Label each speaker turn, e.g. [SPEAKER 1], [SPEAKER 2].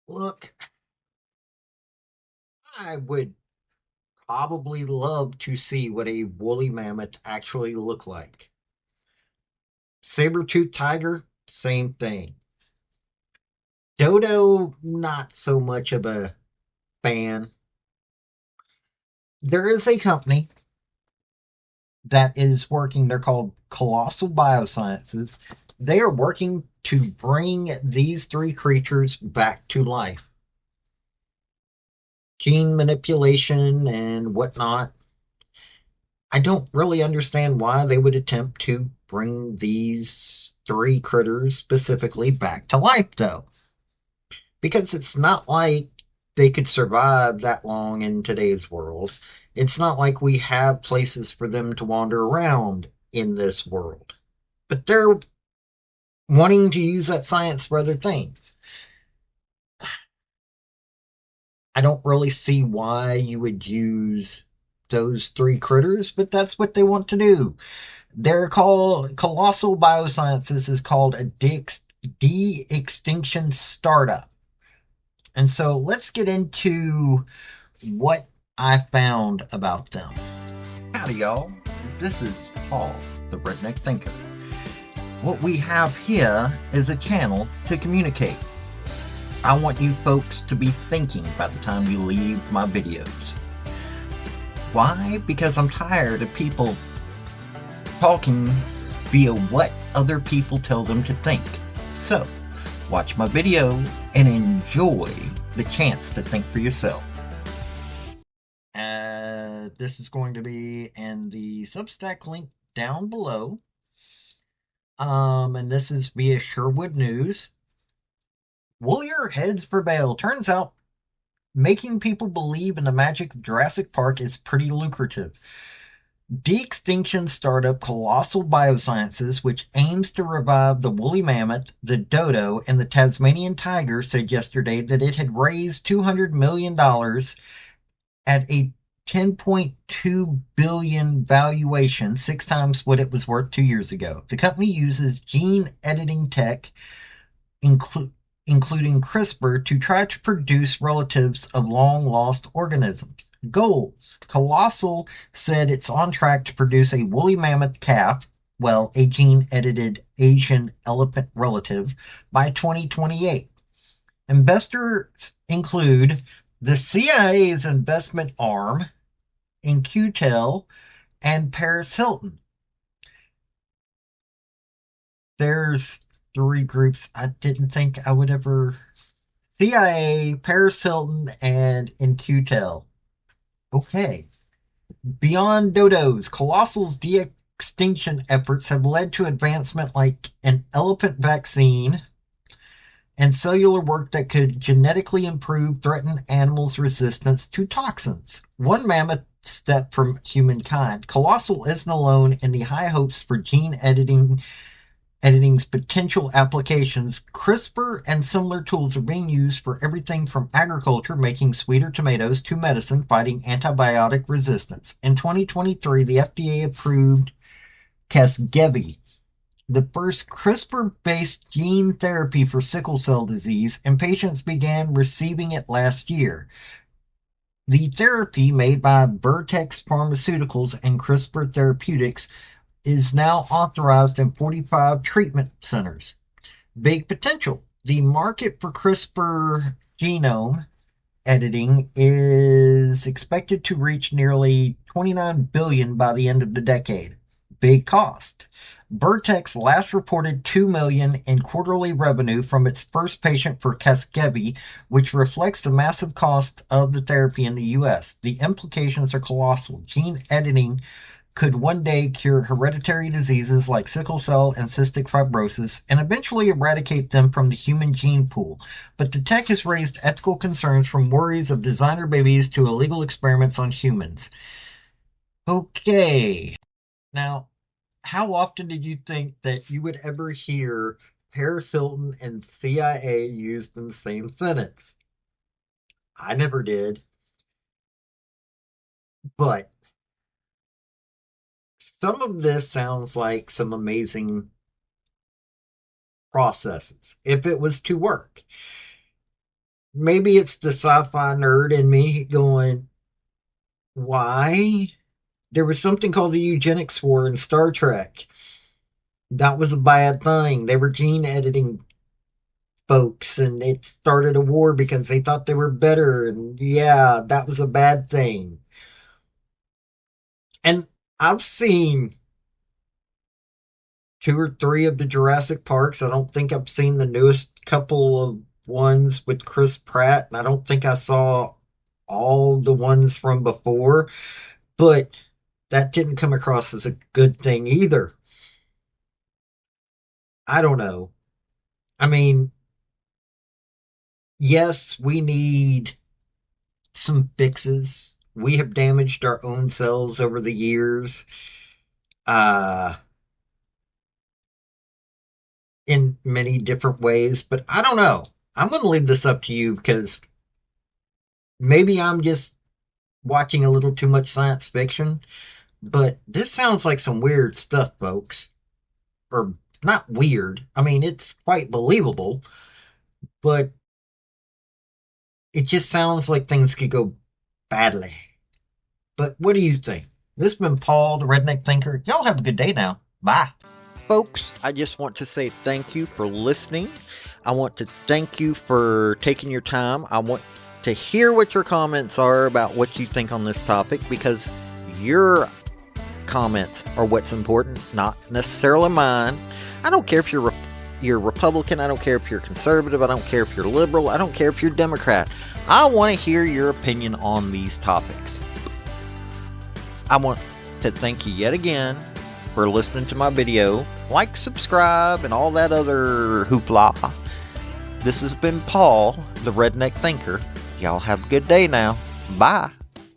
[SPEAKER 1] Look, I would probably love to see what a woolly mammoth actually look like. Saber-toothed tiger, same thing. Dodo, not so much of a fan. There is a company that is working, they're called Colossal Biosciences. They are working to bring these three creatures back to life. Gene manipulation and whatnot. I don't really understand why they would attempt to bring these three critters specifically back to life, though. Because it's not like they could survive that long in today's world. It's not like we have places for them to wander around in this world. But they're wanting to use that science for other things. I don't really see why you would use those three critters, but that's what they want to do. They're called Colossal Biosciences is called a de-extinction startup. And so let's get into what I found about them. Howdy, y'all. This is Paul, the Redneck Thinker. What we have here is a channel to communicate. I want you folks to be thinking by the time you leave my videos. Why? Because I'm tired of people talking via what other people tell them to think. So, watch my video and enjoy the chance to think for yourself. This is going to be in the Substack link down below. And this is via Sherwood News. Woolier heads prevail. Turns out making people believe in the magic of Jurassic Park is pretty lucrative. De-extinction startup Colossal Biosciences, which aims to revive the woolly mammoth, the dodo, and the Tasmanian tiger, said yesterday that it had raised $200 million at a 10.2 billion valuation, 6 times what it was worth 2 years ago. The company uses gene editing tech, including CRISPR, to try to produce relatives of long-lost organisms. Goals. Colossal said it's on track to produce a woolly mammoth calf, well, a gene-edited Asian elephant relative, by 2028. Investors include the CIA's investment arm, In-Q-Tel, and Paris Hilton. There's three groups I didn't think I would ever. CIA, Paris Hilton, and In-Q-Tel. Okay. Beyond dodos, Colossal's de-extinction efforts have led to advancement like an elephant vaccine and cellular work that could genetically improve threatened animals' resistance to toxins. One mammoth step from humankind, Colossal isn't alone in the high hopes for gene editing's potential applications. CRISPR and similar tools are being used for everything from agriculture, making sweeter tomatoes, to medicine, fighting antibiotic resistance. In 2023, the FDA approved Casgevy, the first CRISPR-based gene therapy for sickle cell disease, and patients began receiving it last year. The therapy, made by Vertex Pharmaceuticals and CRISPR Therapeutics, is now authorized in 45 treatment centers. Big potential. The market for CRISPR genome editing is expected to reach nearly 29 billion by the end of the decade. Big cost. Vertex last reported 2 million in quarterly revenue from its first patient for Casgevy, which reflects the massive cost of the therapy in the US. The implications are colossal. Gene editing could one day cure hereditary diseases like sickle cell and cystic fibrosis and eventually eradicate them from the human gene pool. But the tech has raised ethical concerns, from worries of designer babies to illegal experiments on humans. Okay. Now, how often did you think that you would ever hear Paris Hilton and CIA used in the same sentence? I never did. But some of this sounds like some amazing processes if it was to work. maybe it's the sci-fi nerd in me going, why? There was something called the eugenics war in Star Trek. That was a bad thing. They were gene editing folks and it started a war because they thought they were better. And yeah, that was a bad thing. And I've seen two or three of the Jurassic Parks. I don't think I've seen the newest couple of ones with Chris Pratt. And I don't think I saw all the ones from before, but that didn't come across as a good thing either. I don't know. I mean, yes, we need some fixes. We have damaged our own selves over the years, uh, in many different ways, but I don't know. I'm going to leave this up to you because maybe I'm just watching a little too much science fiction, but this sounds like some weird stuff, folks. Or not weird. I mean, it's quite believable, but it just sounds like things could go badly. But what do you think? This has been Paul, the Redneck Thinker. Y'all have a good day now. Bye. Folks, I just want to say thank you for listening. I want to thank you for taking your time. I want to hear what your comments are about what you think on this topic, because your comments are what's important, not necessarily mine. I don't care if you're Republican. I don't care if you're conservative. I don't care if you're liberal. I don't care if you're Democrat. I want to hear your opinion on these topics. I want to thank you yet again for listening to my video. Like, subscribe, and all that other hoopla. This has been Paul, the Redneck Thinker. Y'all have a good day now. Bye.